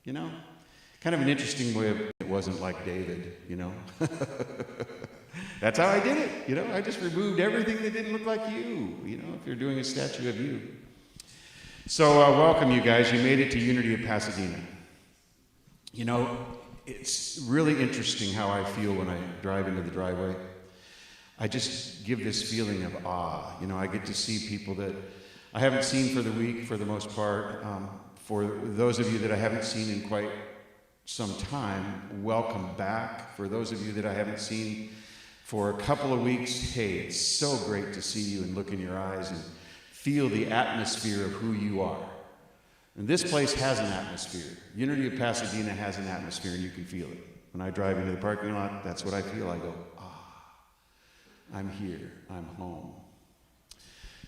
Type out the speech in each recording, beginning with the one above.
You know? Kind of an interesting way of it wasn't like David, you know? That's how I did it, you know? I just removed everything that didn't look like you, you know, if you're doing a statue of you. So welcome, you guys. You made it to Unity of Pasadena. You know, it's really interesting how I feel when I drive into the driveway. I just give this feeling of awe. You know, I get to see people that I haven't seen for the week, for the most part. For those of you that I haven't seen in quite some time, welcome back. For those of you that I haven't seen for a couple of weeks, hey, it's so great to see you and look in your eyes and feel the atmosphere of who you are. And this place has an atmosphere. Unity of Pasadena has an atmosphere, and you can feel it. When I drive into the parking lot, that's what I feel. I go, I'm here, I'm home.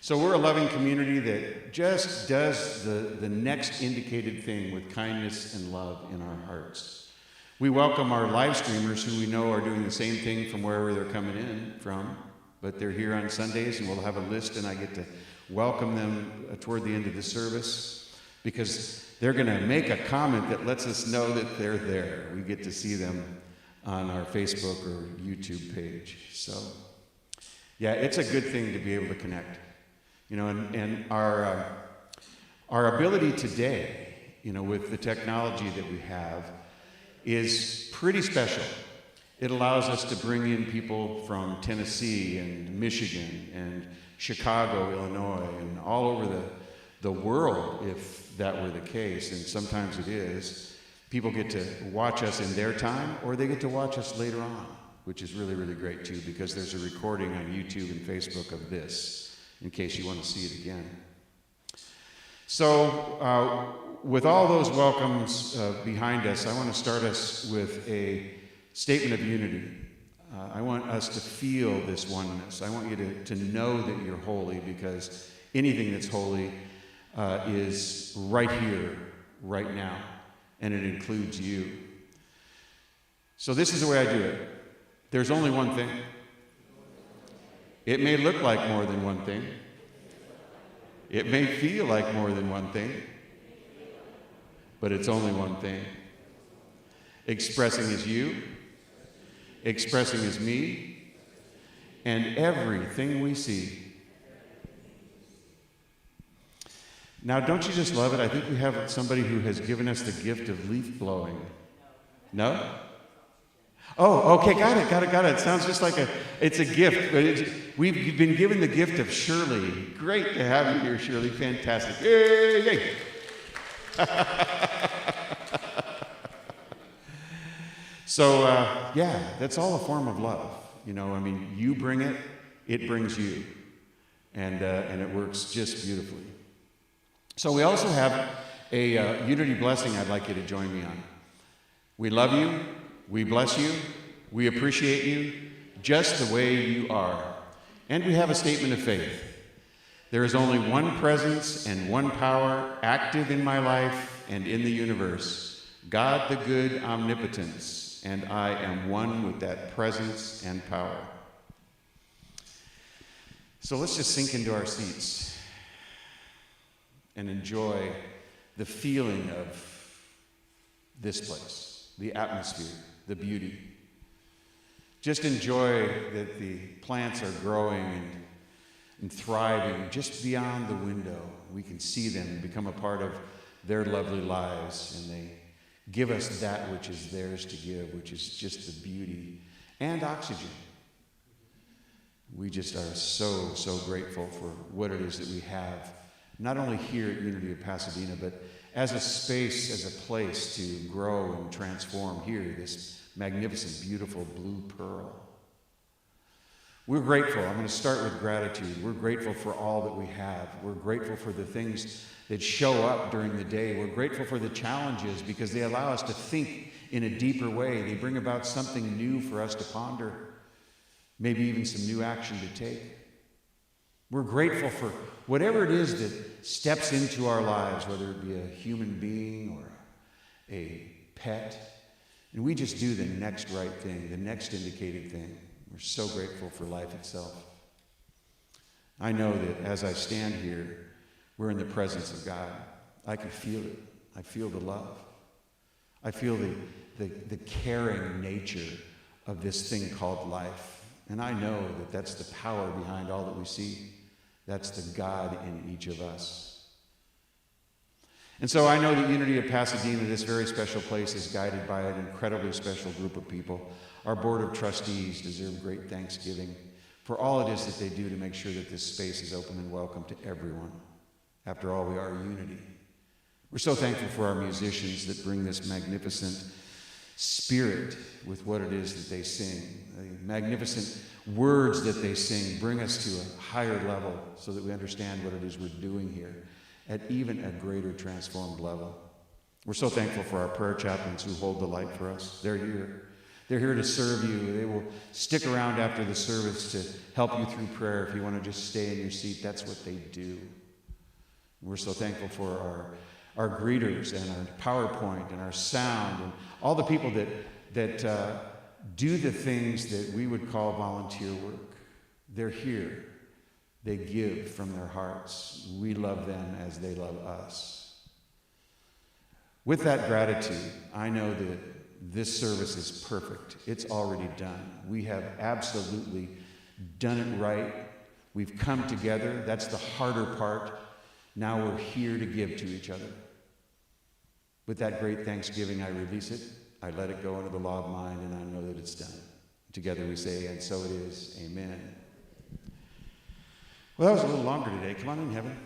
So we're a loving community that just does the next indicated thing with kindness and love in our hearts. We welcome our live streamers who we know are doing the same thing from wherever they're coming in from, but they're here on Sundays, and we'll have a list, and I get to welcome them toward the end of the service because they're going to make a comment that lets us know that they're there. We get to see them on our Facebook or YouTube page. So yeah, it's a good thing to be able to connect, you know, and our ability today, you know, with the technology that we have is pretty special. It allows us to bring in people from Tennessee and Michigan and Chicago, Illinois, and all over the world, if that were the case, and sometimes it is. People get to watch us in their time, or they get to watch us later on, which is really, really great too, because there's a recording on YouTube and Facebook of this, in case you want to see it again. So, with all those welcomes behind us, I want to start us with a statement of unity. I want us to feel this oneness. I want you to know that you're holy, because anything that's holy is right here, right now, and it includes you. So this is the way I do it. There's only one thing. It may look like more than one thing. It may feel like more than one thing, but it's only one thing. Expressing as you, expressing as me, and everything we see. Now, don't you just love it? I think we have somebody who has given us the gift of leaf blowing. No? Oh, okay, got it. It sounds just like it's a gift. But we've been given the gift of Shirley. Great to have you here, Shirley. Fantastic. Yay! So, yeah, that's all a form of love. You know, I mean, you bring it, it brings you. And it works just beautifully. So we also have a unity blessing I'd like you to join me on. We love you. We bless you. We appreciate you just the way you are. And we have a statement of faith. There is only one presence and one power active in my life and in the universe, God the good omnipotence, and I am one with that presence and power. So let's just sink into our seats and enjoy the feeling of this place, the atmosphere, the beauty. Just enjoy that the plants are growing and thriving just beyond the window. We can see them become a part of their lovely lives, and they give us that which is theirs to give, which is just the beauty and oxygen. We just are so grateful for what it is that we have, not only here at Unity of Pasadena, but as a space, as a place to grow and transform here, this magnificent, beautiful blue pearl. We're grateful. I'm going to start with gratitude. We're grateful for all that we have. We're grateful for the things that show up during the day. We're grateful for the challenges because they allow us to think in a deeper way. They bring about something new for us to ponder, maybe even some new action to take. We're grateful for whatever it is that steps into our lives, whether it be a human being or a pet. And we just do the next right thing, the next indicated thing. We're so grateful for life itself. I know that as I stand here, we're in the presence of God. I can feel it. I feel the love. I feel the caring nature of this thing called life. And I know that that's the power behind all that we see. That's the God in each of us. And so I know that Unity of Pasadena, this very special place, is guided by an incredibly special group of people. Our board of trustees deserve great thanksgiving for all it is that they do to make sure that this space is open and welcome to everyone. After all, we are Unity. We're so thankful for our musicians that bring this magnificent spirit with what it is that they sing. The magnificent words that they sing bring us to a higher level so that we understand what it is we're doing here at even a greater transformed level. We're so thankful for our prayer chaplains who hold the light for us. They're here. They're here to serve you. They will stick around after the service to help you through prayer. If you want to just stay in your seat, that's what they do. We're so thankful for our greeters and our PowerPoint and our sound and all the people that do the things that we would call volunteer work. They're here. They give from their hearts. We love them as they love us. With that gratitude, I know that this service is perfect. It's already done. We have absolutely done it right. We've come together. That's the harder part. Now we're here to give to each other. With that great thanksgiving, I release it. I let it go into the law of mind, and I know that it's done. Together we say, and so it is. Amen. Well, that was a little longer today. Come on in, heaven.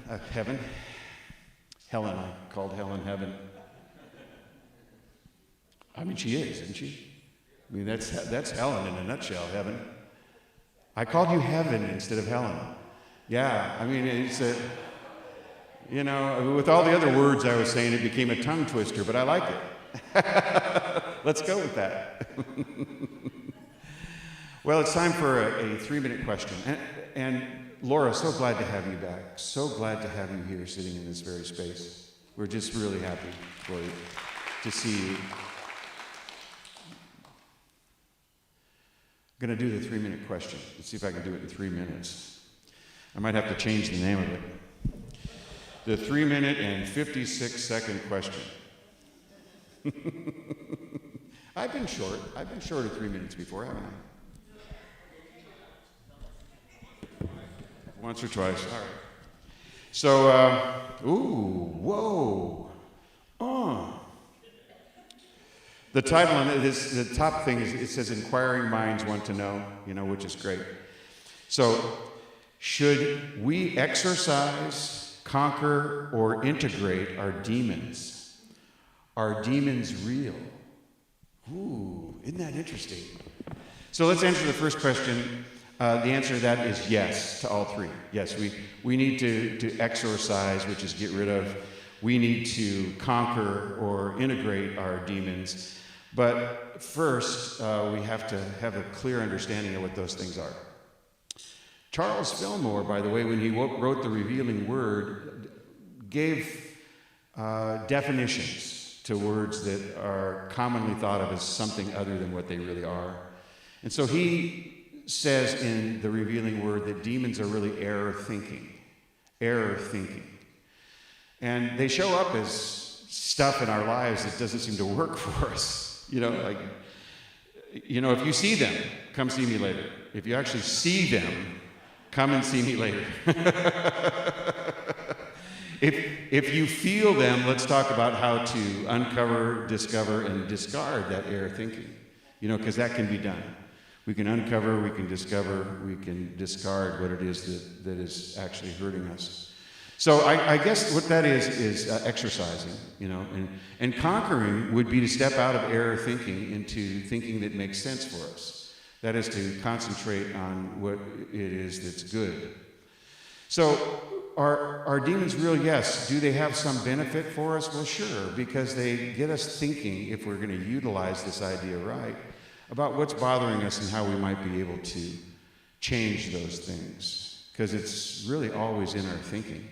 Helen, I called Helen heaven. I mean, she is, isn't she? I mean, that's Helen in a nutshell, heaven. I called you heaven instead of Helen. Yeah, I mean, it's a, you know, with all the other words I was saying, it became a tongue twister, but I like it. Let's go with that. Well, it's time for a 3-minute question. And Laura, so glad to have you back. So glad to have you here sitting in this very space. We're just really happy for you to see you. I'm going to do the 3-minute question. Let's see if I can do it in 3 minutes. I might have to change the name of it. The 3-minute and 56-second question. I've been short. I've been short of 3 minutes before, haven't I? Once or twice. All right. So, The title on this, the top thing is, it says inquiring minds want to know, which is great. So, should we exorcise, conquer, or integrate our demons? Are demons real? Ooh, isn't that interesting? So let's answer the first question. The answer to that is yes to all three. Yes, we need to exorcise, which is get rid of. We need to conquer or integrate our demons. But first, we have to have a clear understanding of what those things are. Charles Fillmore, by the way, when he wrote The Revealing Word, gave definitions to words that are commonly thought of as something other than what they really are. And so he says in The Revealing Word that demons are really error thinking. And they show up as stuff in our lives that doesn't seem to work for us. If you see them, come see me later. If you actually see them, come and see me later. If you feel them, let's talk about how to uncover, discover, and discard that error thinking. Because that can be done. We can uncover, we can discover, we can discard what it is that is actually hurting us. So I guess what that is exercising, and conquering would be to step out of error thinking into thinking that makes sense for us. That is to concentrate on what it is that's good. So are demons real? Yes. Do they have some benefit for us? Well, sure, because they get us thinking, if we're going to utilize this idea right, about what's bothering us and how we might be able to change those things. Because it's really always in our thinking.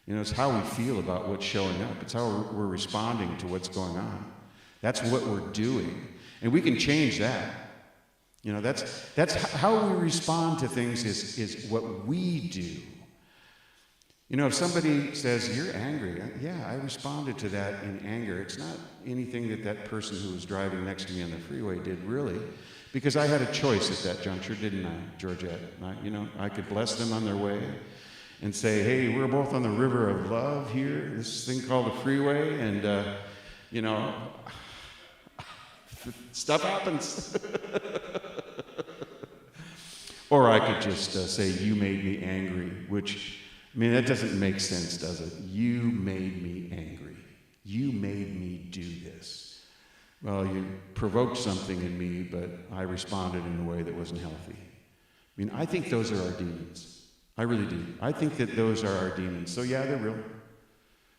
It's how we feel about what's showing up. It's how we're responding to what's going on. That's what we're doing. And we can change that. That's how we respond to things is what we do. You know, if somebody says, you're angry, yeah, I responded to that in anger. It's not anything that that person who was driving next to me on the freeway did, really, because I had a choice at that juncture, didn't I, Georgette? I could bless them on their way and say, hey, we're both on the river of love here, this thing called the freeway, and, stuff happens. Or I could just say, you made me angry, which, that doesn't make sense, does it? You made me angry. You made me do this. Well, you provoked something in me, but I responded in a way that wasn't healthy. I think those are our demons. I really do. I think that those are our demons. So yeah, they're real.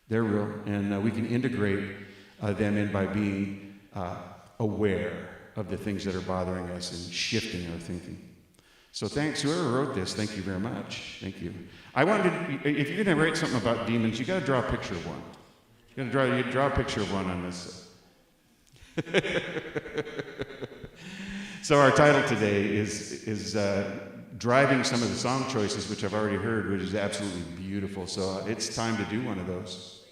They're real. And we can integrate them in by being aware of the things that are bothering us and shifting our thinking. So thanks, whoever wrote this, thank you very much. Thank you. If you're going to write something about demons, you got to draw a picture of one. You draw a picture of one on this. So our title today is driving some of the song choices, which I've already heard, which is absolutely beautiful. So it's time to do one of those.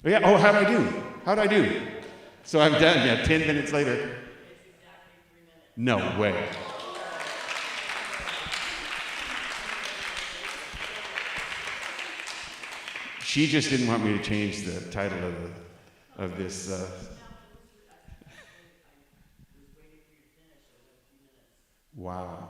Yeah. Oh, how'd I do? So I'm done. Yeah. 10 minutes later. It's exactly 3 minutes. No way. She just didn't want me to change the title of this. Wow.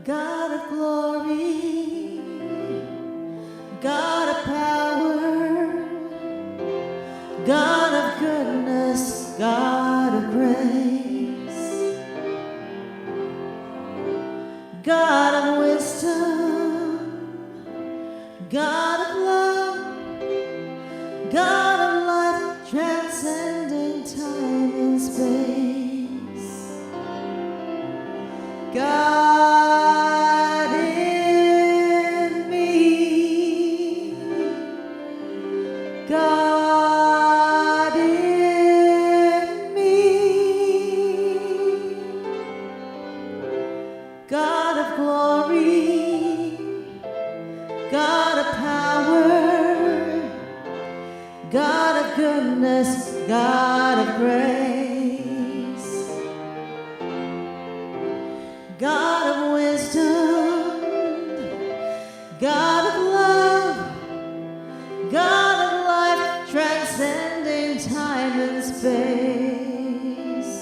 God of glory, God of power, God of goodness, God of grace, God of wisdom, God of love, God of life, transcending time and space, God in me, God in me, God of glory, God of power, God of goodness, God of grace, God of wisdom, God of love, God of life, transcending time and space,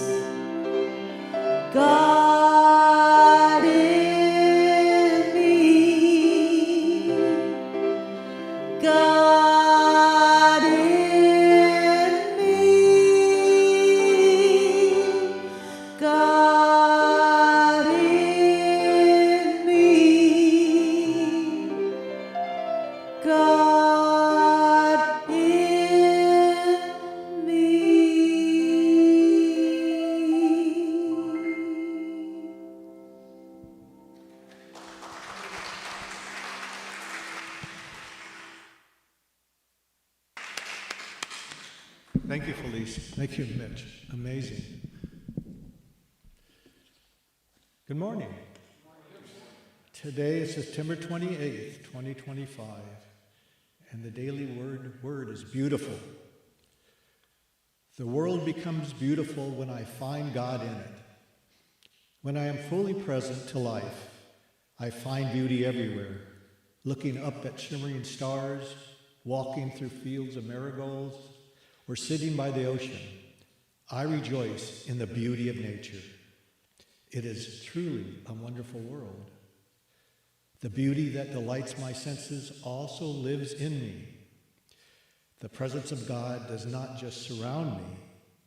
God in me, God in me, God in me, God in me. Thank you, Felice. Thank you, Mitch. Amazing. Good morning. Today is September 28th, 2025, and the daily word is beautiful. The world becomes beautiful when I find God in it. When I am fully present to life, I find beauty everywhere, looking up at shimmering stars, walking through fields of marigolds, or sitting by the ocean. I rejoice in the beauty of nature. It is truly a wonderful world. The beauty that delights my senses also lives in me. The presence of God does not just surround me,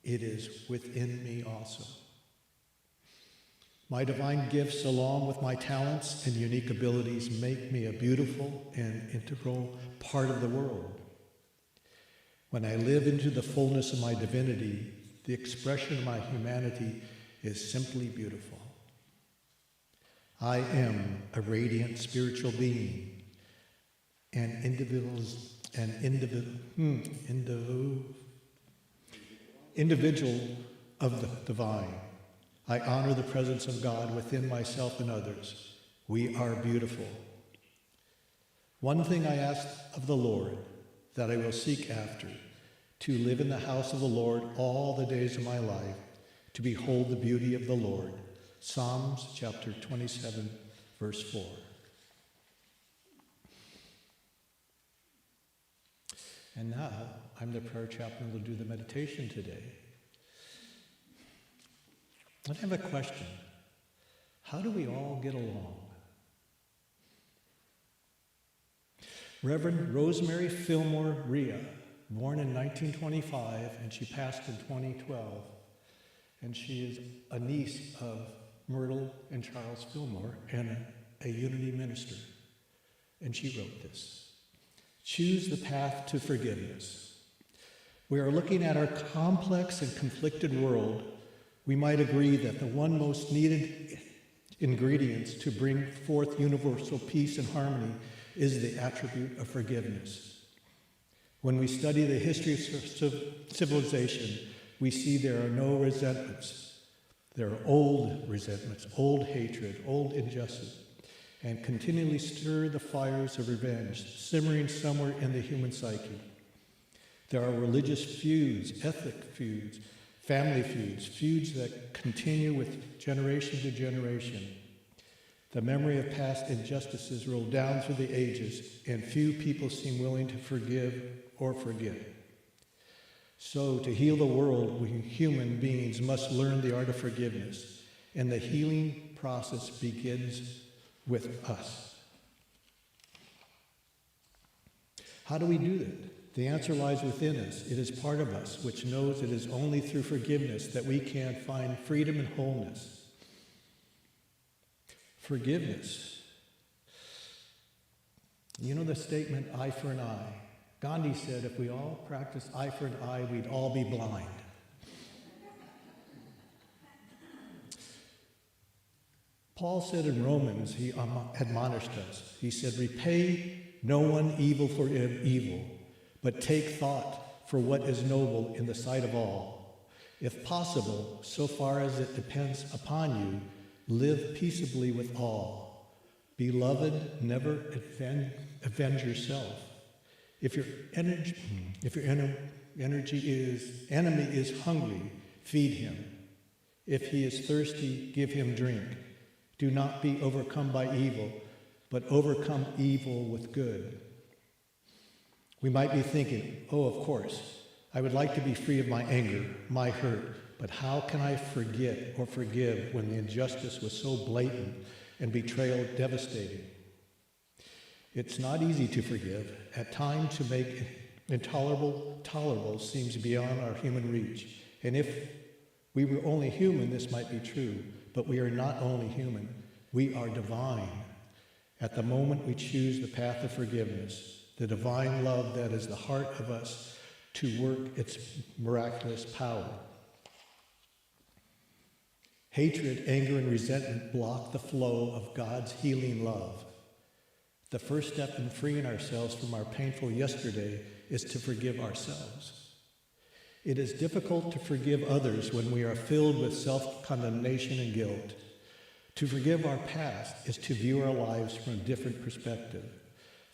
it is within me also. My divine gifts, along with my talents and unique abilities, make me a beautiful and integral part of the world. When I live into the fullness of my divinity, the expression of my humanity is simply beautiful. I am a radiant spiritual being. and individual of the divine. I honor the presence of God within myself and others. We are beautiful. One thing I ask of the Lord that I will seek after, to live in the house of the Lord all the days of my life, to behold the beauty of the Lord. Psalms chapter 27, verse 4. And now, I'm the prayer chaplain who will do the meditation today. I have a question. How do we all get along? Reverend Rosemary Fillmore Rhea, born in 1925, and she passed in 2012. And she is a niece of Myrtle and Charles Fillmore and a Unity minister. And she wrote this: choose the path to forgiveness. We are looking at our complex and conflicted world. We might agree that the one most needed ingredients to bring forth universal peace and harmony is the attribute of forgiveness. When we study the history of civilization, we see there are no resentments. There are old resentments, old hatred, old injustice, and continually stir the fires of revenge, simmering somewhere in the human psyche. There are religious feuds, ethnic feuds, family feuds, feuds that continue with generation to generation. The memory of past injustices roll down through the ages, and few people seem willing to forgive or forget. So, to heal the world, we human beings must learn the art of forgiveness, and the healing process begins with us. How do we do that? The answer lies within us. It is part of us, which knows it is only through forgiveness that we can find freedom and wholeness. Forgiveness. You know the statement, eye for an eye? Gandhi said if we all practiced eye for an eye, we'd all be blind. Paul said in Romans, he admonished us. He said, repay no one evil for evil, but take thought for what is noble in the sight of all. If possible, so far as it depends upon you, live peaceably with all. Beloved, never avenge yourself. If your enemy is hungry, feed him. If he is thirsty, give him drink. Do not be overcome by evil, but overcome evil with good. We might be thinking, oh, of course, I would like to be free of my anger, my hurt, but how can I forget or forgive when the injustice was so blatant and betrayal devastating? It's not easy to forgive. At times, to make intolerable tolerable seems beyond our human reach. And if we were only human, this might be true, but we are not only human, we are divine. At the moment we choose the path of forgiveness, the divine love that is the heart of us to work its miraculous power. Hatred, anger, and resentment block the flow of God's healing love. The first step in freeing ourselves from our painful yesterday is to forgive ourselves. It is difficult to forgive others when we are filled with self-condemnation and guilt. To forgive our past is to view our lives from a different perspective,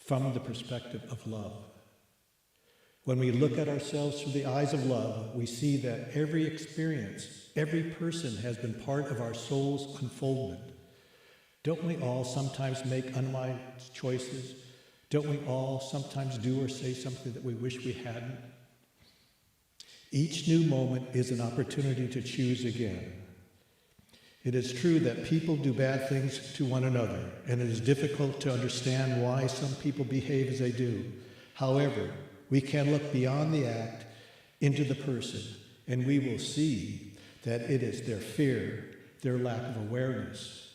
from the perspective of love. When we look at ourselves through the eyes of love, we see that every experience, every person has been part of our soul's unfoldment. Don't we all sometimes make unwise choices? Don't we all sometimes do or say something that we wish we hadn't? Each new moment is an opportunity to choose again. It is true that people do bad things to one another, and it is difficult to understand why some people behave as they do. However, we can look beyond the act into the person, and we will see that it is their fear, their lack of awareness,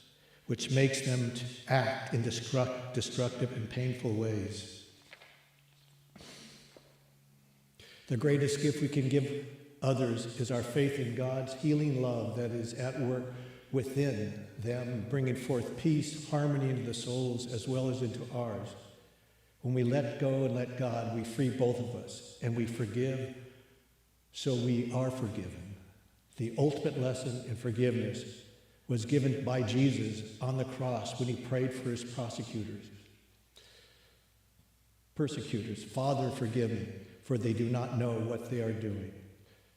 which makes them act in destructive and painful ways. The greatest gift we can give others is our faith in God's healing love that is at work within them, bringing forth peace, harmony into the souls as well as into ours. When we let go and let God, we free both of us, and we forgive, so we are forgiven. The ultimate lesson in forgiveness was given by Jesus on the cross when he prayed for his persecutors. Father, forgive me, for they do not know what they are doing.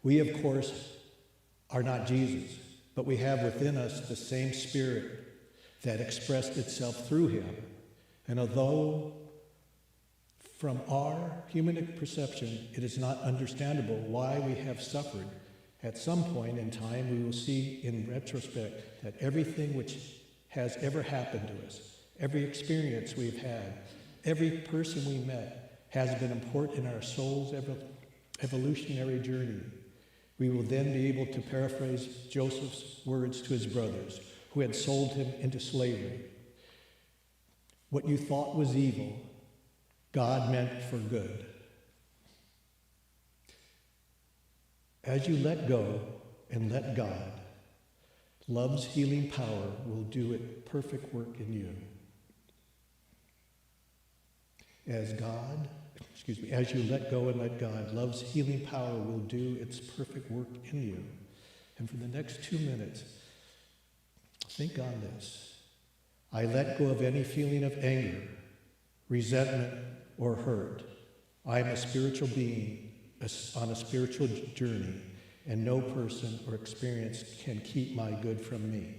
We, of course, are not Jesus, but we have within us the same Spirit that expressed itself through him. And although from our human perception it is not understandable why we have suffered, at some point in time we will see in retrospect that everything which has ever happened to us, every experience we've had, every person we met has been important in our soul's evolutionary journey. We will then be able to paraphrase Joseph's words to his brothers who had sold him into slavery. What you thought was evil, God meant for good. As you let go and let God, love's healing power will do its perfect work in you. As you let go and let God, love's healing power will do its perfect work in you. And for the next 2 minutes, think on this. I let go of any feeling of anger, resentment, or hurt. I am a spiritual being on a spiritual journey, and no person or experience can keep my good from me.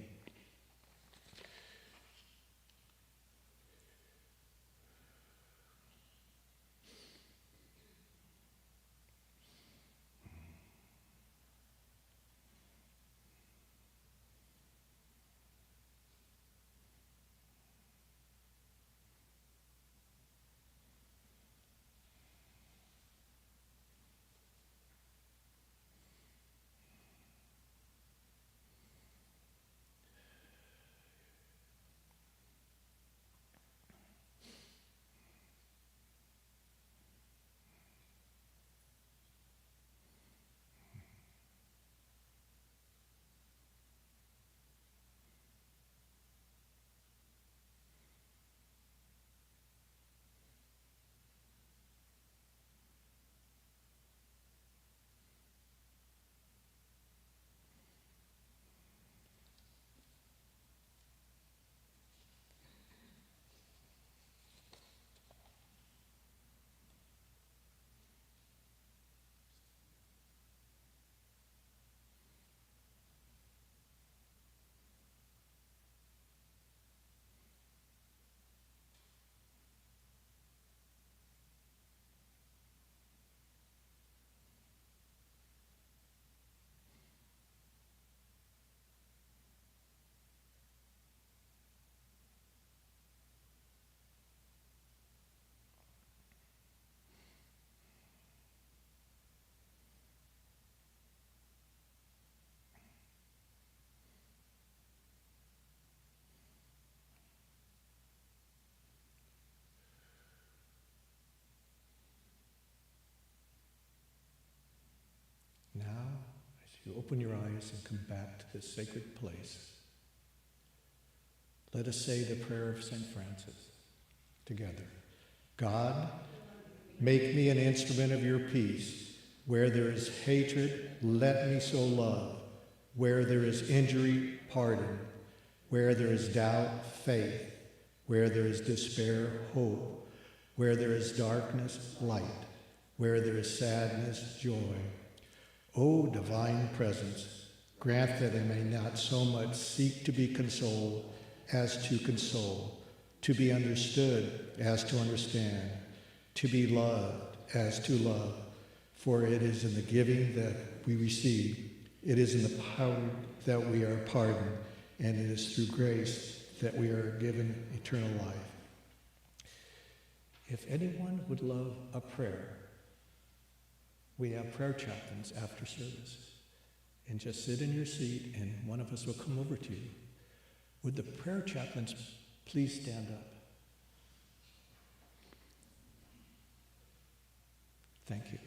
Now, as you open your eyes and come back to this sacred place, let us say the prayer of St. Francis together. God, make me an instrument of your peace. Where there is hatred, let me so love. Where there is injury, pardon. Where there is doubt, faith. Where there is despair, hope. Where there is darkness, light. Where there is sadness, joy. O divine presence, grant that I may not so much seek to be consoled as to console, to be understood as to understand, to be loved as to love. For it is in the giving that we receive, it is in the power that we are pardoned, and it is through grace that we are given eternal life. If anyone would love a prayer, we have prayer chaplains after service. And just sit in your seat and one of us will come over to you. Would the prayer chaplains please stand up? Thank you.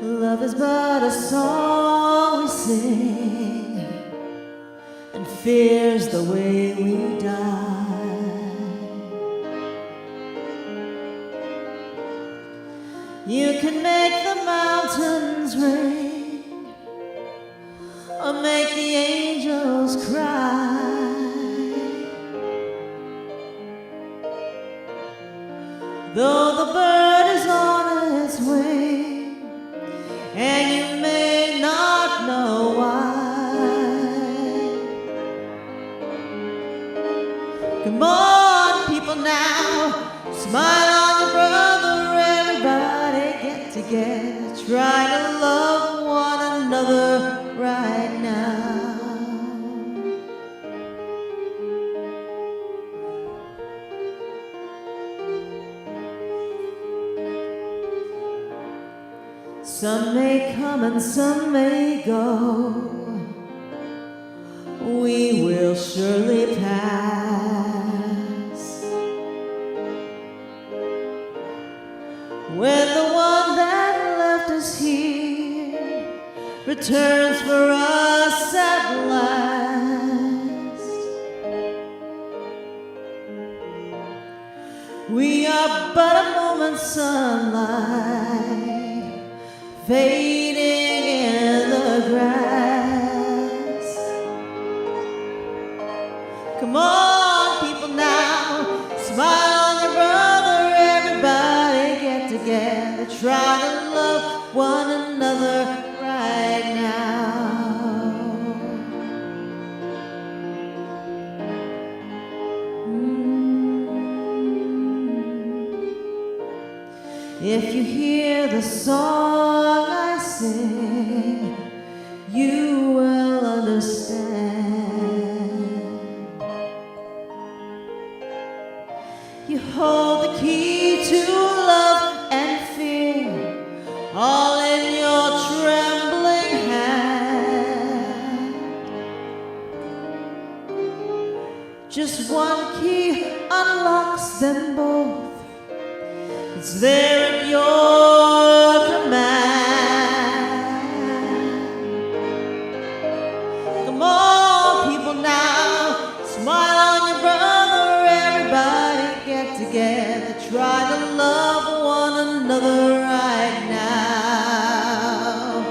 Love is but a song we sing, and fear's the way we die. You can make the mountains rain, or make the angels cry. Though the bird is on its way, and you may not know why. Come on, people now, smile on your brother, everybody get together, try to love one another right now. Some may come and some may go, we will surely pass. When the one that left us here returns for us at last, we are but a moment's sunlight fading in the grass. Come on, people now, smile on your brother, everybody get together, try to love one another right now. If you hear the song I sing, you will understand. You hold the key to love and fear, all in your trembling hand. Just one key unlocks them both. It's there at your command. Come on, people now, smile on your brother, everybody get together, try to love one another right now.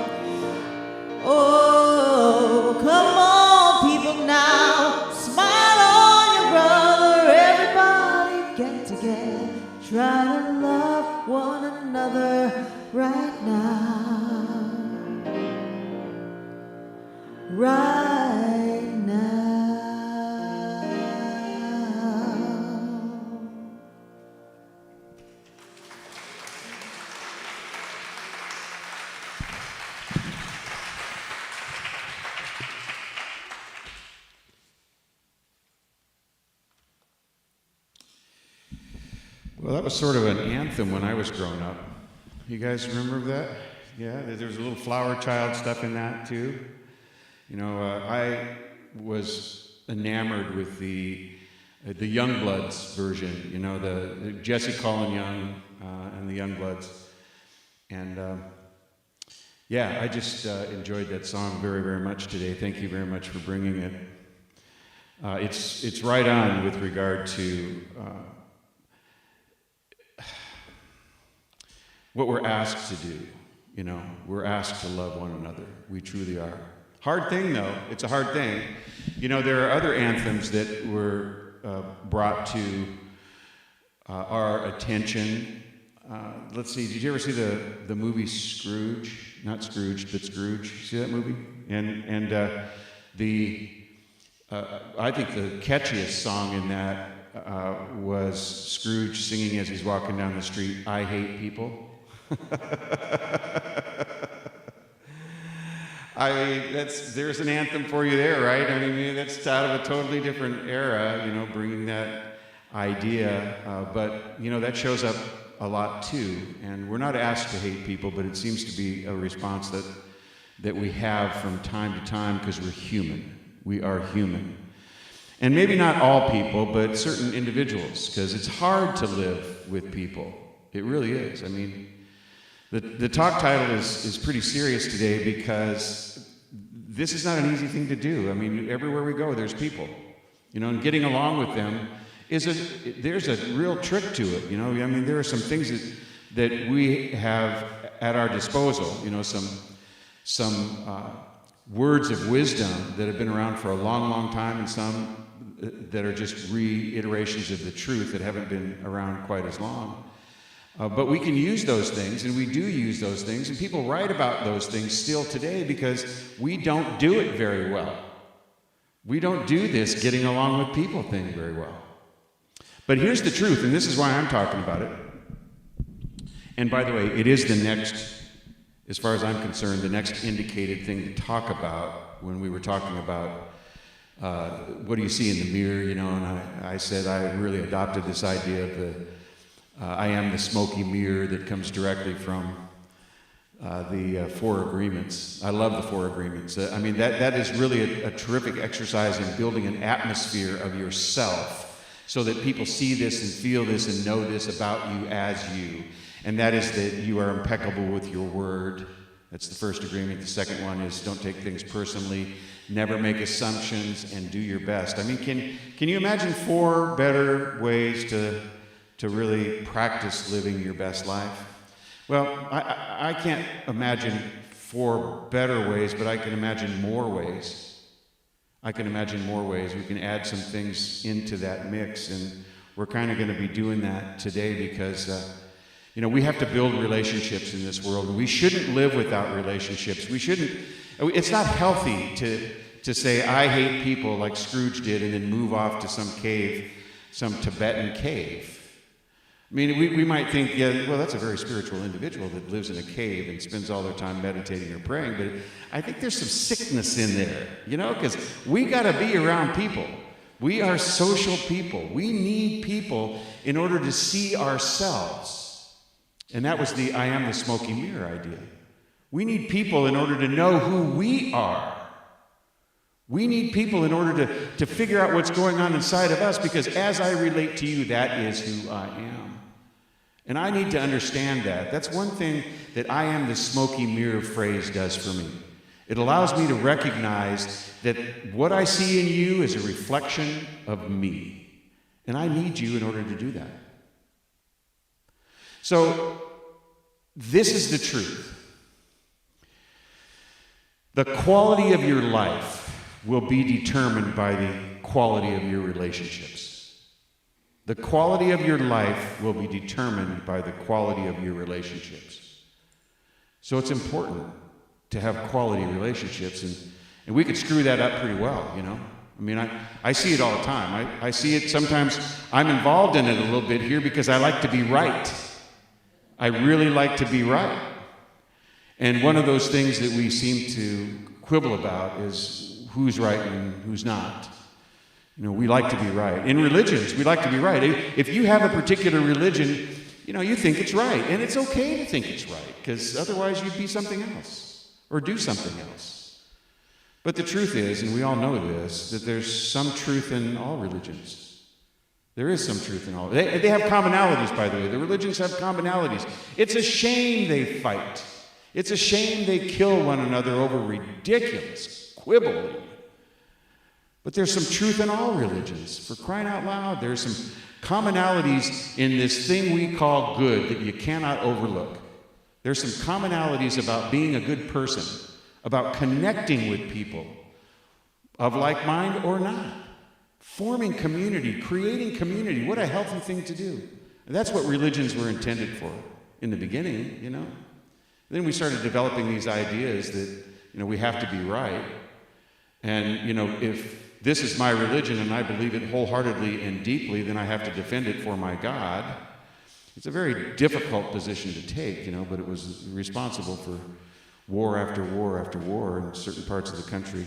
Oh, come on, people now, smile on your brother, everybody get together, try to love one another right now. Right now. Well, that was sort of an anthem when I was growing up. You guys remember that? Yeah, there was a little flower child stuff in that too. You know, I was enamored with the Youngbloods version. You know, the Jesse Colin Young and the Youngbloods, and yeah, I just enjoyed that song very, very much today. Thank you very much for bringing it. It's right on with regard to what we're asked to do. You know, we're asked to love one another. We truly are. Hard thing, though. It's a hard thing. You know, there are other anthems that were brought to our attention. Let's see, did you ever see the movie Scrooge? Not Scrooge, but Scrooge. See that movie? And I think the catchiest song in that was Scrooge singing as he's walking down the street, "I hate people." I mean, there's an anthem for you there, right? I mean, that's out of a totally different era, you know, bringing that idea. But, you know, that shows up a lot too. And we're not asked to hate people, but it seems to be a response that we have from time to time because we're human. We are human. And maybe not all people, but certain individuals, because it's hard to live with people. It really is. I mean, the talk title is pretty serious today because this is not an easy thing to do. I mean, everywhere we go, there's people, and getting along with them there's a real trick to it. I mean, there are some things that we have at our disposal, some words of wisdom that have been around for a long, long time, and some that are just reiterations of the truth that haven't been around quite as long. But we can use those things, and we do use those things, and people write about those things still today because we don't do it very well. We don't do this getting along with people thing very well. But here's the truth, and this is why I'm talking about it. And by the way, it is the next, as far as I'm concerned, the next indicated thing to talk about when we were talking about what do you see in the mirror, and I said I really adopted this idea of the I am the smoky mirror that comes directly from the Four Agreements. I love the Four Agreements. I mean, that is really a terrific exercise in building an atmosphere of yourself so that people see this and feel this and know this about you as you. And that is that you are impeccable with your word. That's the first agreement. The second one is don't take things personally, never make assumptions, and do your best. I mean, can you imagine 4 better ways to really practice living your best life? Well, I can't imagine 4 better ways, but I can imagine more ways. We can add some things into that mix, and we're kind of going to be doing that today because we have to build relationships in this world, and we shouldn't live without relationships. It's not healthy to say, I hate people like Scrooge did, and then move off to some cave, some Tibetan cave. I mean, we might think, that's a very spiritual individual that lives in a cave and spends all their time meditating or praying, but I think there's some sickness in there, because we got to be around people. We are social people. We need people in order to see ourselves. And that was the I am the smoky mirror idea. We need people in order to know who we are. We need people in order to figure out what's going on inside of us, because as I relate to you, that is who I am. And I need to understand that. That's one thing that I am the smoky mirror phrase does for me. It allows me to recognize that what I see in you is a reflection of me. And I need you in order to do that. So, this is the truth. The quality of your life will be determined by the quality of your relationships. The quality of your life will be determined by the quality of your relationships. So it's important to have quality relationships, and we could screw that up pretty well, I mean, I see it all the time. I see it sometimes. I'm involved in it a little bit here because I like to be right. I really like to be right. And one of those things that we seem to quibble about is who's right and who's not. We like to be right. In religions, we like to be right. If you have a particular religion, you think it's right. And it's okay to think it's right, because otherwise you'd be something else or do something else. But the truth is, and we all know this, that there's some truth in all religions. There is some truth in all. They have commonalities, by the way. The religions have commonalities. It's a shame they fight. It's a shame they kill one another over ridiculous quibbling. But there's some truth in all religions. For crying out loud, there's some commonalities in this thing we call good that you cannot overlook. There's some commonalities about being a good person, about connecting with people of like mind or not, forming community, creating community. What a healthy thing to do. And that's what religions were intended for in the beginning, Then we started developing these ideas that, we have to be right. And, if this is my religion and I believe it wholeheartedly and deeply, then I have to defend it for my God. It's a very difficult position to take, but it was responsible for war after war after war in certain parts of the country.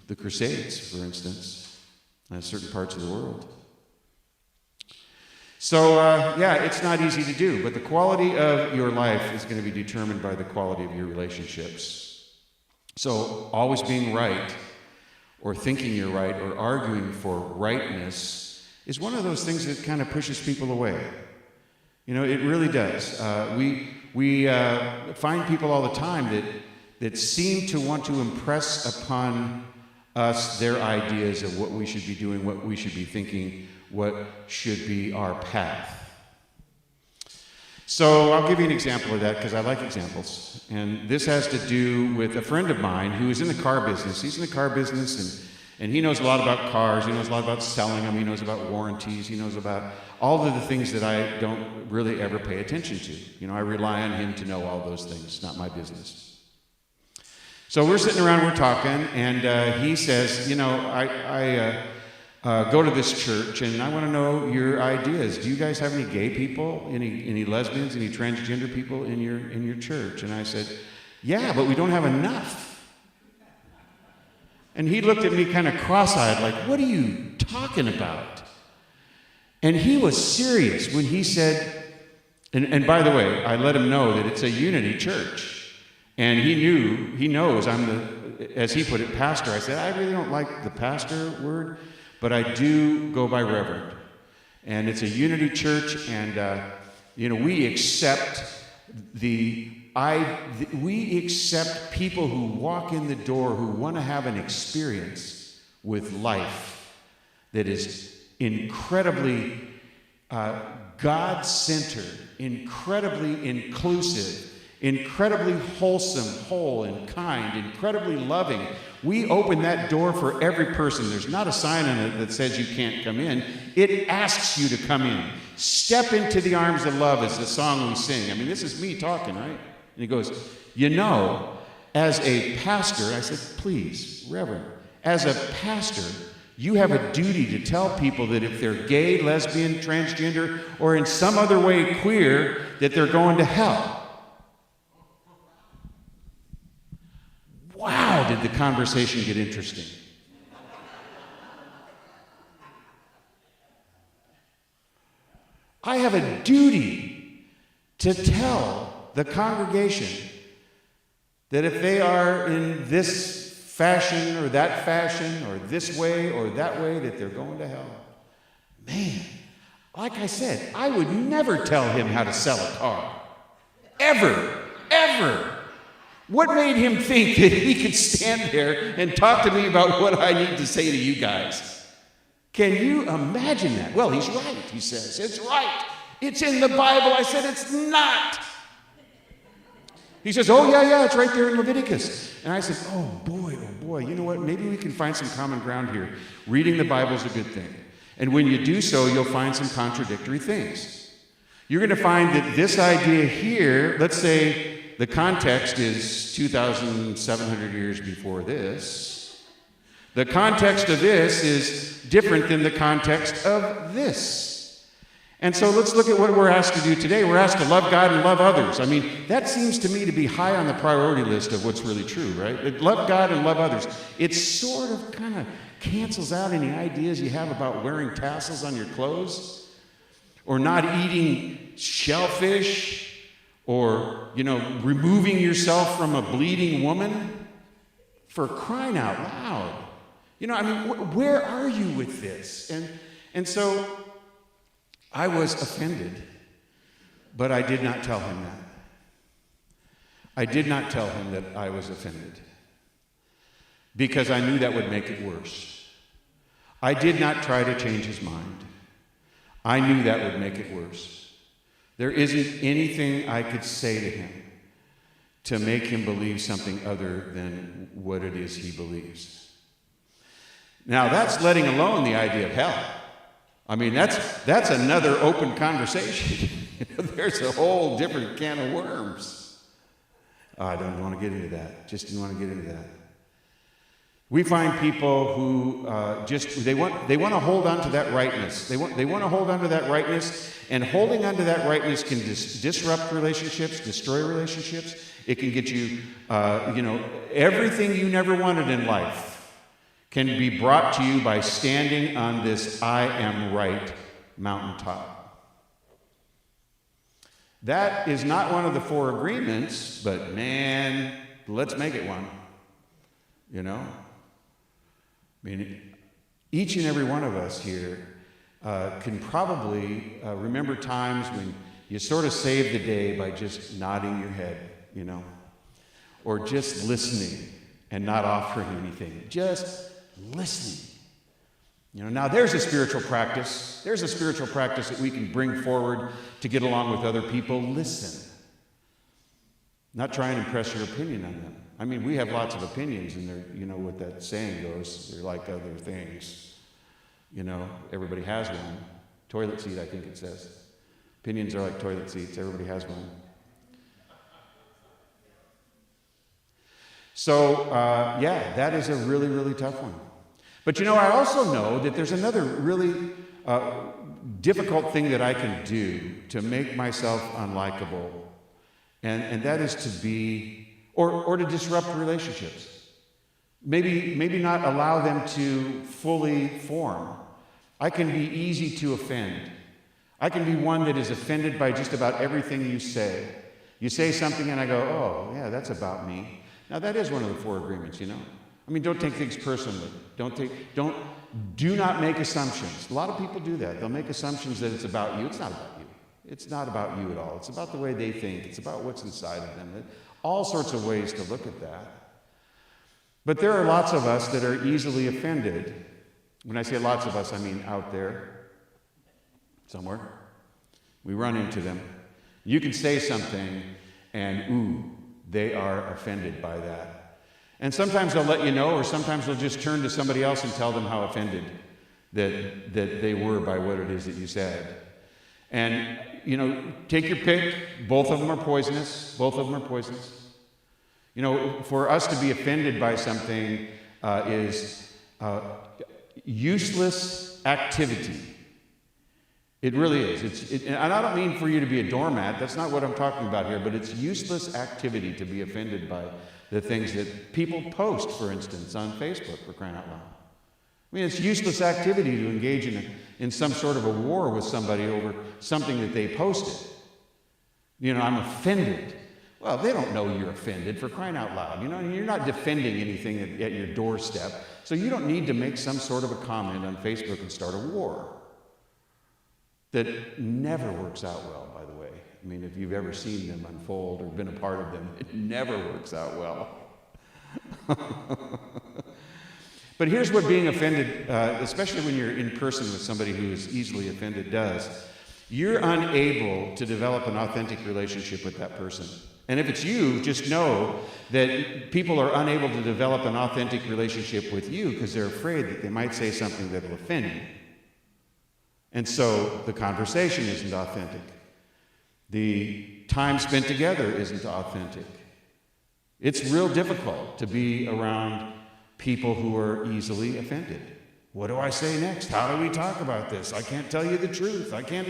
The Crusades, for instance, in certain parts of the world. So, it's not easy to do, but the quality of your life is going to be determined by the quality of your relationships. So, always being right, or thinking you're right, or arguing for rightness is one of those things that kind of pushes people away. You know, it really does. We find people all the time that seem to want to impress upon us their ideas of what we should be doing, what we should be thinking, what should be our path. So I'll give you an example of that because I like examples. And this has to do with a friend of mine who is in the car business. He's in the car business and he knows a lot about cars. He knows a lot about selling them. He knows about warranties. He knows about all of the things that I don't really ever pay attention to. You know, I rely on him to know all those things. It's not my business. So we're sitting around, we're talking, and he says, you know, I go to this church, and I want to know your ideas. Do you guys have any gay people, any lesbians, any transgender people in your church? And I said, yeah, but we don't have enough. And he looked at me kind of cross-eyed, like, what are you talking about? And he was serious when he said, and by the way, I let him know that it's a unity church. And he knows I'm the, as he put it, pastor. I said, I really don't like the pastor word, but I do go by reverend. And it's a unity church, and you know, we accept we accept people who walk in the door who want to have an experience with life that is incredibly God-centered, incredibly inclusive, incredibly wholesome, whole, and kind, incredibly loving. We open that door for every person. There's not a sign on it that says you can't come in. It asks you to come in. Step into the arms of love is the song we sing. I mean, this is me talking, right? And he goes, you know, as a pastor, I said, please, Reverend, as a pastor, you have a duty to tell people that if they're gay, lesbian, transgender, or in some other way queer, that they're going to hell. Wow, did the conversation get interesting. I have a duty to tell the congregation that if they are in this fashion or this way or that way, that they're going to hell. Man, like I said, I would never tell him how to sell a car. Ever. What made him think that he could stand there and talk to me about what I need to say to you guys? Can you imagine that? Well, he's right, he says. It's right. It's in the Bible. I said, it's not. He says, oh, yeah, it's right there in Leviticus. And I said, oh, boy, you know what? Maybe we can find some common ground here. Reading the Bible is a good thing. And when you do so, you'll find some contradictory things. You're going to find that this idea here, let's say the context is 2,700 years before this. The context of this is different than the context of this. And so let's look at what we're asked to do today. We're asked to love God and love others. I mean, that seems to me to be high on the priority list of what's really true, right? Love God and love others. It sort of kind of cancels out any ideas you have about wearing tassels on your clothes or not eating shellfish or, you know, removing yourself from a bleeding woman. For crying out loud. You know, I mean, where are you with this? And so I was offended, but I did not tell him that. I did not tell him that I was offended because I knew that would make it worse. I did not try to change his mind. I knew that would make it worse. There isn't anything I could say to him to make him believe something other than what it is he believes. Now, that's letting alone the idea of hell. I mean, that's another open conversation. There's a whole different can of worms. I don't want to get into that. Just didn't want to get into that. We find people who they want to hold on to that rightness. They want to hold on to that rightness, and holding on to that rightness can disrupt relationships, destroy relationships. It can get you, everything you never wanted in life can be brought to you by standing on this I am right mountaintop. That is not one of the 4 agreements, but man, let's make it one. You know? I mean, each and every one of us here can probably remember times when you sort of saved the day by just nodding your head, you know, or just listening and not offering anything, just listening. You know, now there's a spiritual practice. There's a spiritual practice that we can bring forward to get along with other people. Listen. Not try and impress your opinion on them. I mean, we have lots of opinions, and they're, you know what that saying goes, they're like other things. You know, everybody has one. Toilet seat, I think it says. Opinions are like toilet seats. Everybody has one. So, yeah, that is a really, really tough one. But you know, I also know that there's another really difficult thing that I can do to make myself unlikable, and that is to be, or to disrupt relationships. Maybe not allow them to fully form. I can be easy to offend. I can be one that is offended by just about everything you say. You say something and I go, oh, yeah, that's about me. Now that is one of the 4 agreements, you know. I mean, don't take things personally. Do not make assumptions. A lot of people do that. They'll make assumptions that it's about you. It's not about you. It's not about you at all. It's about the way they think. It's about what's inside of them. All sorts of ways to look at that. But there are lots of us that are easily offended. When I say lots of us, I mean out there, somewhere. We run into them. You can say something, and ooh, they are offended by that. And sometimes they'll let you know, or sometimes they'll just turn to somebody else and tell them how offended that they were by what it is that you said. And, you know, take your pick. Both of them are poisonous. Both of them are poisonous. You know, for us to be offended by something is useless activity. It really is. And I don't mean for you to be a doormat. That's not what I'm talking about here. But it's useless activity to be offended by the things that people post, for instance, on Facebook, for crying out loud. I mean, it's useless activity to engage in some sort of a war with somebody over something that they posted. You know, I'm offended. Well, they don't know you're offended, for crying out loud. You know, you're not defending anything at your doorstep, so you don't need to make some sort of a comment on Facebook and start a war. That never works out well, by the way. I mean, if you've ever seen them unfold or been a part of them, it never works out well. But here's what being offended, especially when you're in person with somebody who is easily offended, does. You're unable to develop an authentic relationship with that person. And if it's you, just know that people are unable to develop an authentic relationship with you because they're afraid that they might say something that will offend you. And so the conversation isn't authentic. The time spent together isn't authentic. It's real difficult to be around people who are easily offended. What do I say next? How do we talk about this? I can't tell you the truth. I can't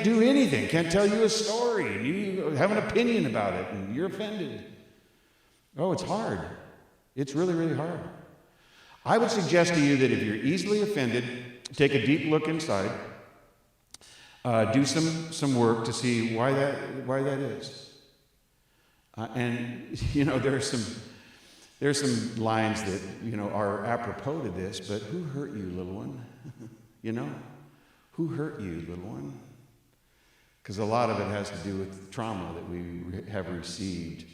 do anything. Can't tell you a story. And you have an opinion about it and you're offended. Oh, it's hard. It's really, really hard. I would suggest to you that if you're easily offended, take a deep look inside. Do some work to see why that is. And you know, there's some lines that, you know, are apropos to this, but who hurt you, little one? You know, who hurt you, little one? Because a lot of it has to do with trauma that we have received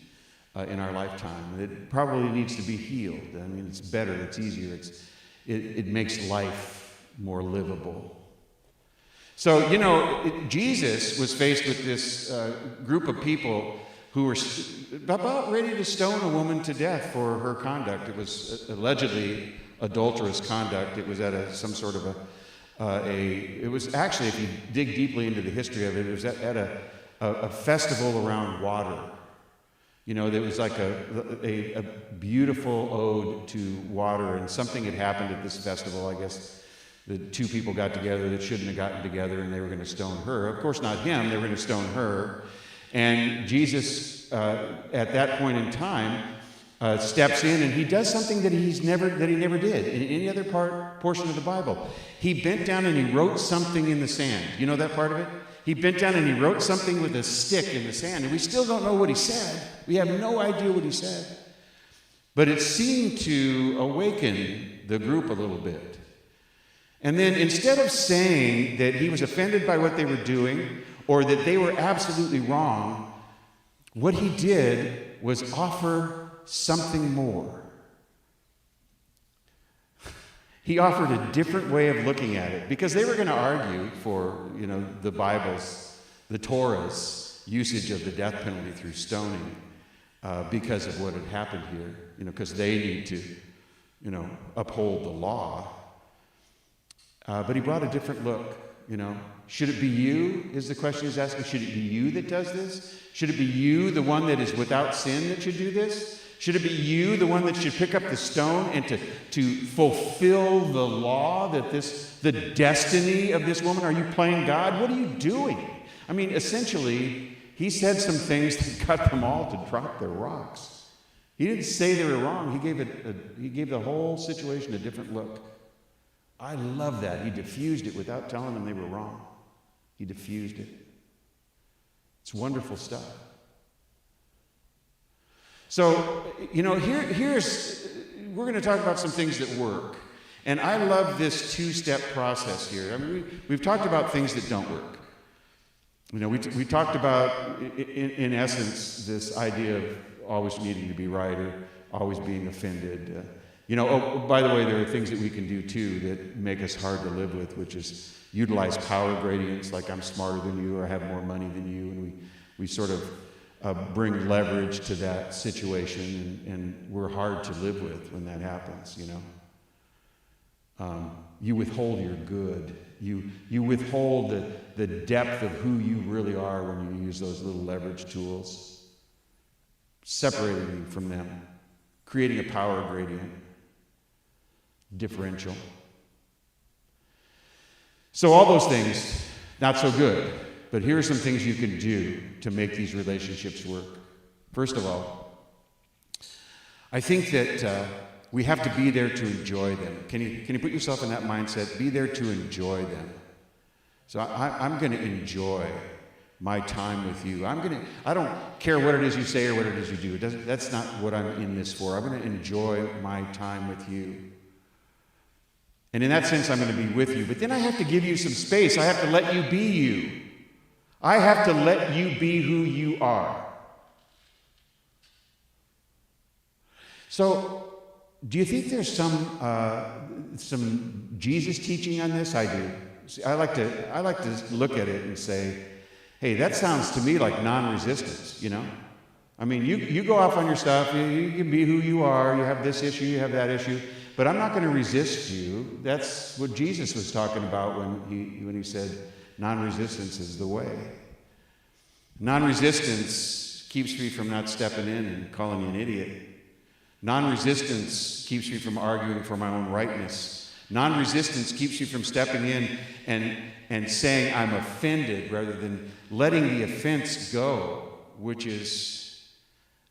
in our lifetime. It probably needs to be healed. I mean, it's better, it's easier, it makes life more livable. So, you know, Jesus was faced with this group of people who were about ready to stone a woman to death for her conduct. It was allegedly adulterous conduct. It was at some sort of it was actually, if you dig deeply into the history of it, it was at a festival around water. You know, there was like a beautiful ode to water, and something had happened at this festival. I guess the two people got together that shouldn't have gotten together, and they were going to stone her. Of course, not him. They were going to stone her. And Jesus, at that point in time, steps in, and he does something that he never did in any other portion of the Bible. He bent down and he wrote something in the sand. You know that part of it? He bent down and he wrote something with a stick in the sand, and we still don't know what he said. We have no idea what he said. But it seemed to awaken the group a little bit. And then instead of saying that he was offended by what they were doing or that they were absolutely wrong, what he did was offer something more. He offered a different way of looking at it because they were going to argue for, the Bible's, the Torah's usage of the death penalty through stoning because of what had happened here, because they need to, uphold the law. But he brought a different look, Should it be you, is the question he's asking. Should it be you that does this? Should it be you, the one that is without sin, that should do this? Should it be you, the one that should pick up the stone and to fulfill the law, the destiny of this woman? Are you playing God? What are you doing? I mean, essentially, he said some things that got them all to drop their rocks. He didn't say they were wrong. He gave the whole situation a different look. I love that. He diffused it without telling them they were wrong. He diffused it. It's wonderful stuff. So, we're going to talk about some things that work. And I love this two-step process here. I mean, we've talked about things that don't work. We talked about, in essence, this idea of always needing to be right or always being offended. By the way, there are things that we can do, too, that make us hard to live with, which is utilize power gradients, like I'm smarter than you or I have more money than you, and we sort of bring leverage to that situation, and we're hard to live with when that happens, You withhold your good. You withhold the depth of who you really are when you use those little leverage tools, separating you from them, creating a power gradient, differential. So all those things, not so good. But here are some things you can do to make these relationships work. First of all, I think that we have to be there to enjoy them. Can you put yourself in that mindset? Be there to enjoy them. So I'm going to enjoy my time with you. I don't care what it is you say or what it is you do. That's not what I'm in this for. I'm going to enjoy my time with you. And in that sense, I'm going to be with you. But then I have to give you some space. I have to let you be you. I have to let you be who you are. So, do you think there's some Jesus teaching on this? I do. See, I like to look at it and say, hey, that sounds to me like non-resistance, I mean, you go off on your stuff, you can be who you are, you have this issue, you have that issue, but I'm not going to resist you. That's what Jesus was talking about when he said, non-resistance is the way. Non-resistance keeps me from not stepping in and calling you an idiot. Non-resistance keeps me from arguing for my own rightness. Non-resistance keeps you from stepping in and saying I'm offended rather than letting the offense go, which is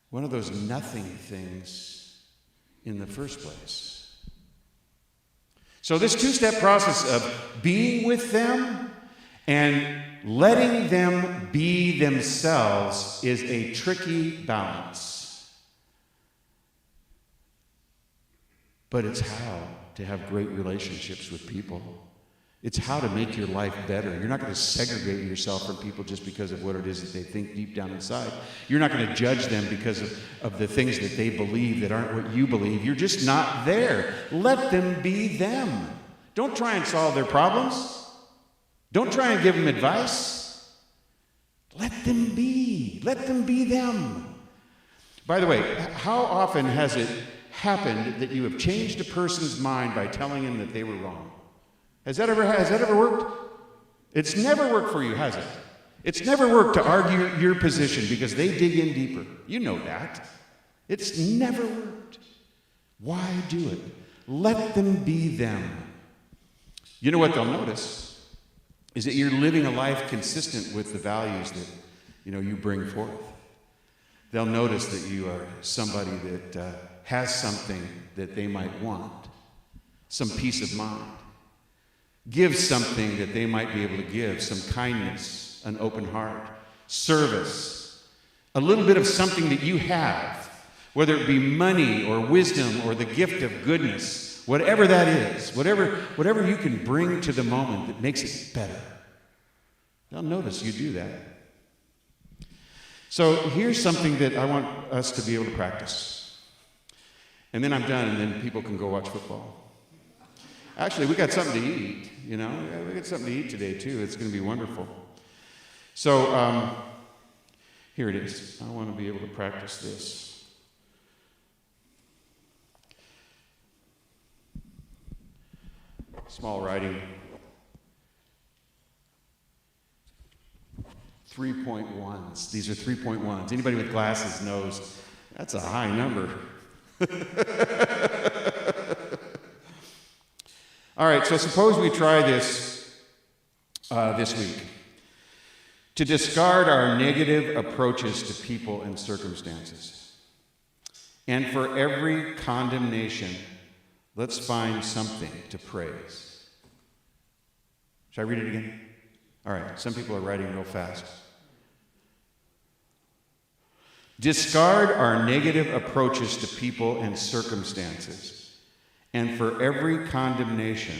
one of those nothing things in the first place. So this two-step process of being with them and letting them be themselves is a tricky balance. But it's how to have great relationships with people. It's how to make your life better. You're not going to segregate yourself from people just because of what it is that they think deep down inside. You're not going to judge them because of the things that they believe that aren't what you believe. You're just not there. Let them be them. Don't try and solve their problems. Don't try and give them advice. Let them be. Let them be them. By the way, how often has it happened that you have changed a person's mind by telling them that they were wrong? Has that ever worked? It's never worked for you, has it? It's never worked to argue your position because they dig in deeper. You know that. It's never worked. Why do it? Let them be them. You know what they'll notice is that you're living a life consistent with the values that you bring forth. They'll notice that you are somebody that has something that they might want, some peace of mind. Give something that they might be able to give, some kindness, an open heart, service, a little bit of something that you have, whether it be money or wisdom or the gift of goodness, Whatever that is, whatever you can bring to the moment that makes it better. They'll notice you do that. So here's something that I want us to be able to practice. And then I'm done, and then people can go watch football. Actually, we got something to eat, you know. We got something to eat today, too. It's going to be wonderful. So here it is. I want to be able to practice this. Small writing. 3.1s. These are 3.1s. Anybody with glasses knows that's a high number. All right, so suppose we try this this week. To discard our negative approaches to people and circumstances. And for every condemnation, let's find something to praise. Should I read it again? All right, some people are writing real fast. Discard our negative approaches to people and circumstances. And for every condemnation,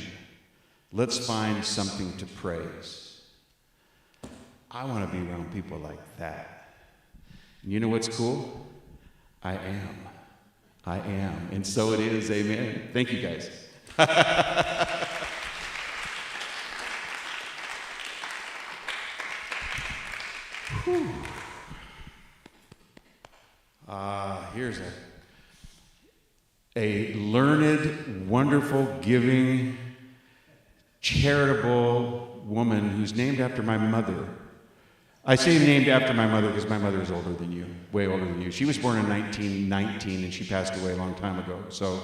let's find something to praise. I want to be around people like that. And you know what's cool? I am. And so it is. Amen. Thank you, guys. Here's a learned, wonderful, giving, charitable woman who's named after my mother. I say named after my mother because my mother is older than you, way older than you. She was born in 1919 and she passed away a long time ago. So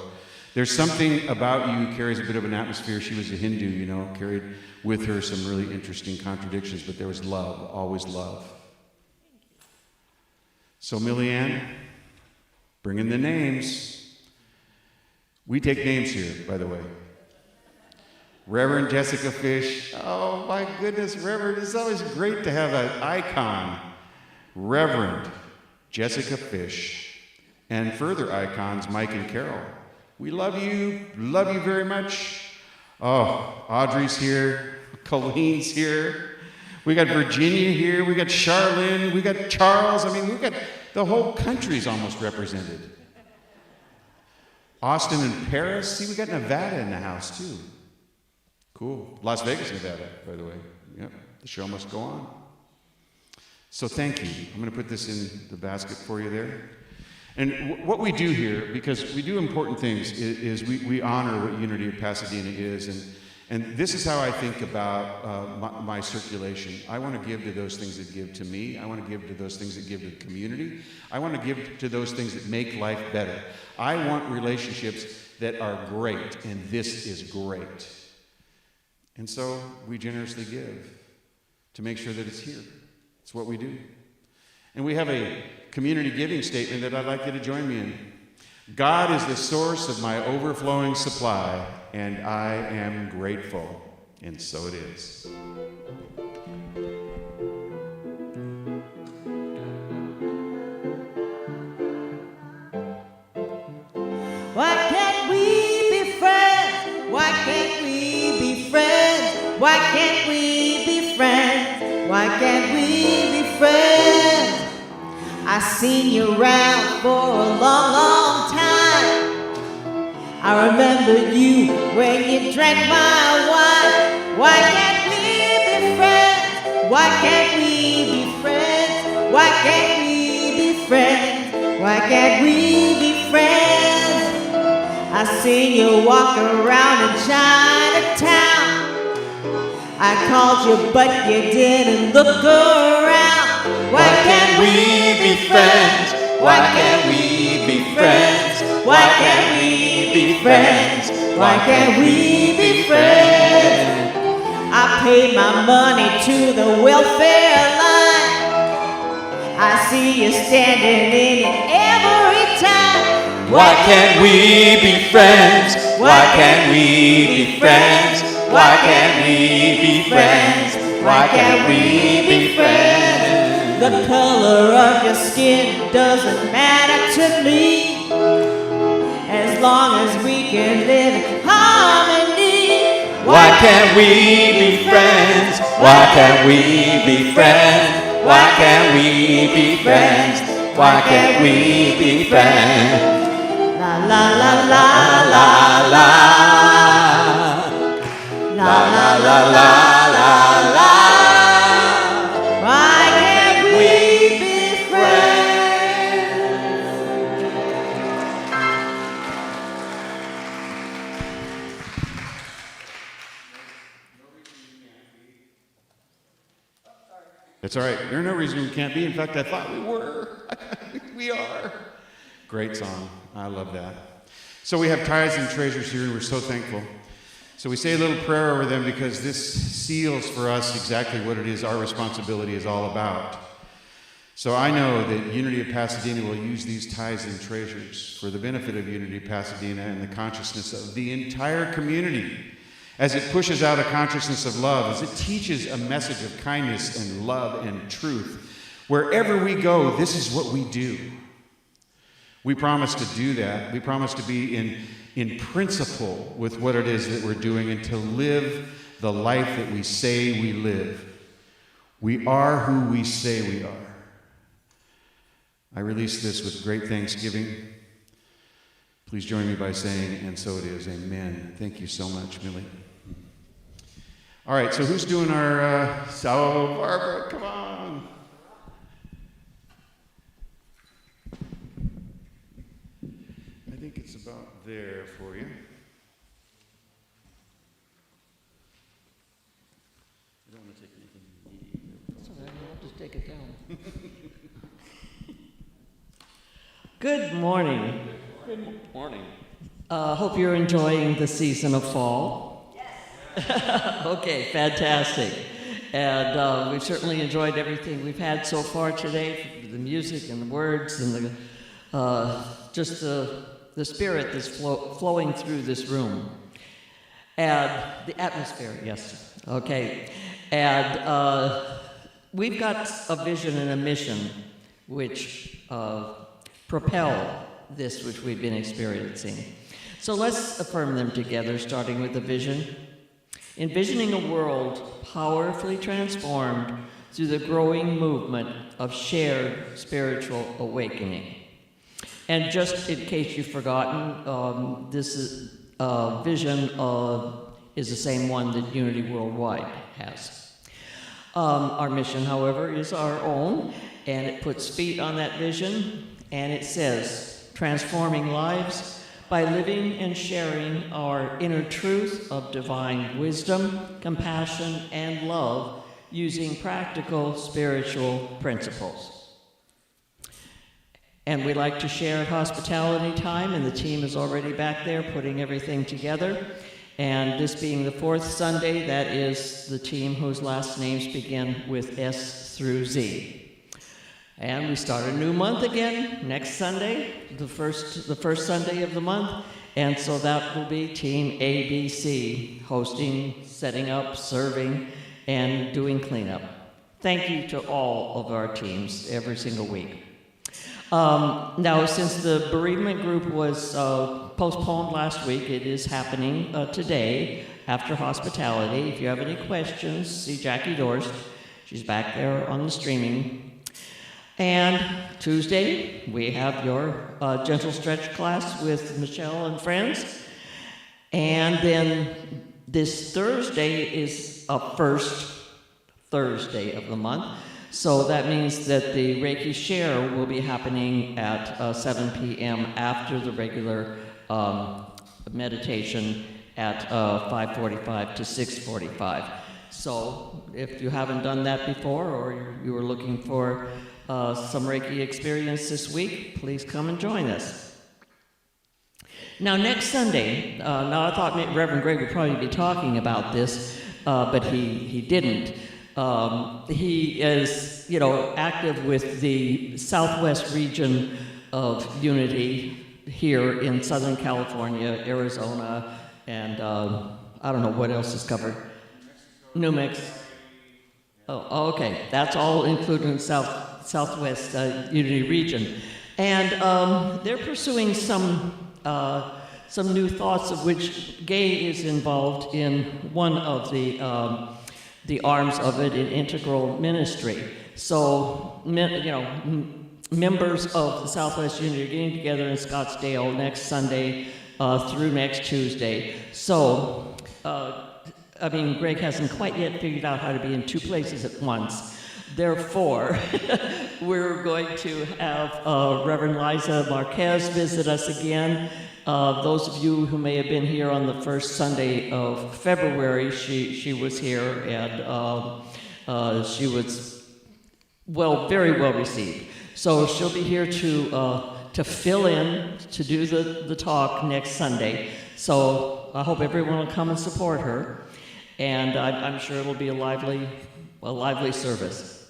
there's something about you carries a bit of an atmosphere. She was a Hindu, you know, carried with her some really interesting contradictions, but there was love, always love. So Millie Ann, bring in the names. We take names here, by the way. Reverend Jessica Fish. Oh, my goodness, Reverend. It's always great to have an icon. Reverend Jessica Fish. And further icons, Mike and Carol. We love you very much. Oh, Audrey's here. Colleen's here. We got Virginia here. We got Charlene. We got Charles. I mean, we got the whole country's almost represented. Austin and Paris. See, we got Nevada in the house, too. Cool. Las Vegas, Nevada, by the way. Yep. The show must go on. So thank you. I'm going to put this in the basket for you there. And what we do here, because we do important things, is we honor what Unity of Pasadena is. And this is how I think about my circulation. I want to give to those things that give to me. I want to give to those things that give to the community. I want to give to those things that make life better. I want relationships that are great, and this is great. And so we generously give to make sure that it's here. It's what we do. And we have a community giving statement that I'd like you to join me in. God is the source of my overflowing supply, and I am grateful. And so it is. Why can't we be friends? Why can't we be friends? Why can't we be friends? Why can't we be friends? I seen you around for a long, long time. I remember you when you drank my wine. Why can't we be friends? Why can't we be friends? Why can't we be friends? Why can't we be friends? I seen you walk around in Chinatown. I called you, but you didn't look around. Why can't we be friends? Why can't we be friends? Why can't we be friends? Why can't we be friends? I pay my money to the welfare line. I see you standing in it every time. Why can't we be friends? Why can't we be friends? Why can't we be friends? Why can't we be friends? The color of your skin doesn't matter to me, as long as we can live in harmony. Why can't we be friends? Why can't we be friends? Why can't we be friends? Why can't we be friends? La la la la la la la la la la la. Why can't we be friends? That's all right. There's no reason we can't be. In fact, I thought we were. We are. Great song. I love that. So we have tithes and treasures here, and we're so thankful. So we say a little prayer over them because this seals for us exactly what it is our responsibility is all about. So I know that Unity of Pasadena will use these tithes and treasures for the benefit of Unity of Pasadena and the consciousness of the entire community, as it pushes out a consciousness of love, as it teaches a message of kindness and love and truth. Wherever we go, this is what we do. We promise to do that. We promise to be in principle with what it is that we're doing and to live the life that we say we live. We are who we say we are. I release this with great thanksgiving. Please join me by saying, and so it is. Amen. Thank you so much, Millie. All right, so who's doing our, Barbara, come on. I think it's about there for you. I don't want to take anything. That's all right, I'll just take it down. Good morning. Good morning. Hope you're enjoying the season of fall. Yes. Okay, fantastic. And we've certainly enjoyed everything we've had so far today, the music and the words and just the spirit that's flowing through this room. And the atmosphere, yes. Okay. And we've got a vision and a mission which propel this which we've been experiencing. So let's affirm them together, starting with the vision. Envisioning a world powerfully transformed through the growing movement of shared spiritual awakening. And just in case you've forgotten, this is, vision is the same one that Unity Worldwide has. Our mission, however, is our own, and it puts feet on that vision, and it says, transforming lives by living and sharing our inner truth of divine wisdom, compassion, and love using practical spiritual principles. And we like to share hospitality time, and the team is already back there putting everything together. And this being the fourth Sunday, that is the team whose last names begin with S through Z. And we start a new month again next Sunday, the first Sunday of the month. And so that will be Team ABC, hosting, setting up, serving, and doing cleanup. Thank you to all of our teams every single week. Now, since the bereavement group was postponed last week, it is happening today after hospitality. If you have any questions, see Jackie Dorst. She's back there on the streaming. And Tuesday, we have your gentle stretch class with Michelle and friends. And then this Thursday is a first Thursday of the month. So that means that the Reiki Share will be happening at 7 p.m. after the regular meditation at 5:45 to 6:45. So if you haven't done that before, or you were looking for some Reiki experience this week, please come and join us. Now next Sunday, now I thought Reverend Greg would probably be talking about this, but he didn't. He is, active with the Southwest region of Unity here in Southern California, Arizona, and I don't know what else is covered. New Mexico. Oh, okay. That's all included in Southwest Unity region. And they're pursuing some some new thoughts, of which Gay is involved in one of the arms of it, in integral ministry. So, members of the Southwest Union are getting together in Scottsdale next Sunday through next Tuesday. So, Greg hasn't quite yet figured out how to be in two places at once. Therefore, we're going to have Reverend Liza Marquez visit us again. Those of you who may have been here on the first Sunday of February, she was here, and she was very well received. So she'll be here to fill in, to do the talk next Sunday. So I hope everyone will come and support her, and I'm sure it'll be a lively service.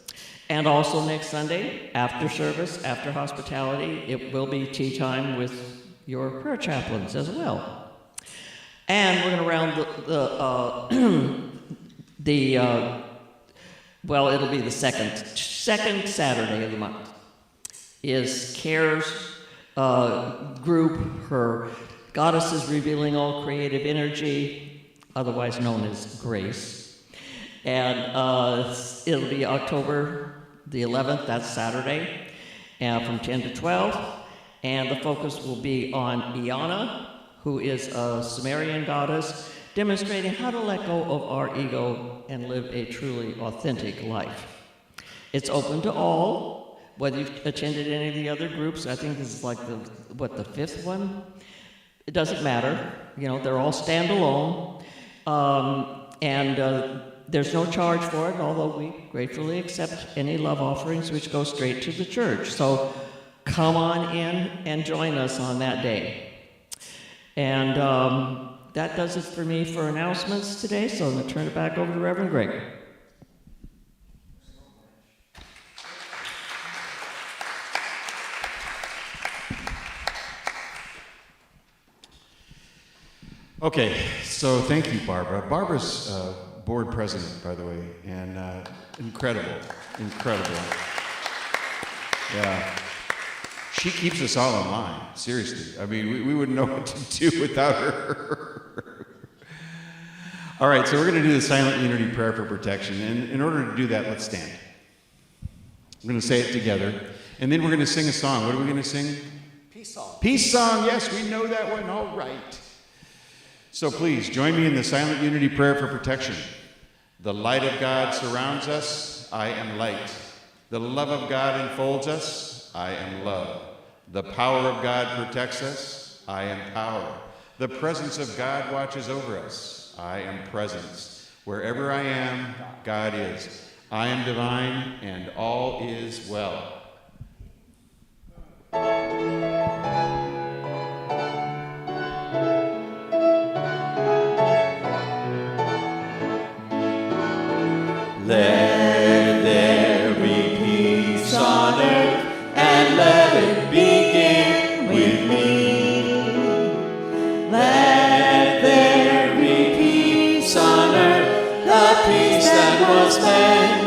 And also next Sunday, after service, after hospitality, it will be tea time with your prayer chaplains as well. And we're going to round it'll be the second Saturday of the month, is CARE's group, her Goddesses Revealing All Creative Energy, otherwise known as GRACE. And it'll be October the 11th, that's Saturday, from 10 to 12. And the focus will be on Iana, who is a Sumerian goddess, demonstrating how to let go of our ego and live a truly authentic life. It's open to all, whether you've attended any of the other groups. I think this is like the fifth one? It doesn't matter. They're all standalone. There's no charge for it, although we gratefully accept any love offerings which go straight to the church. So come on in and join us on that day. And that does it for me for announcements today, so I'm going to turn it back over to Reverend Greg. Okay, so thank you, Barbara. Barbara's board president, by the way, and incredible. Yeah. She keeps us all in line, seriously. We wouldn't know what to do without her. All right, so we're going to do the silent unity prayer for protection. And in order to do that, let's stand. We're going to say it together. And then we're going to sing a song. What are we going to sing? Peace song. Peace song, yes, we know that one. All right. So please, join me in the silent unity prayer for protection. The light of God surrounds us. I am light. The love of God enfolds us. I am love. The power of God protects us. I am power. The presence of God watches over us. I am presence. Wherever I am, God is. I am divine, and all is well. Let there be peace on earth, and let it begin with me. Let there be peace on earth, the peace that was meant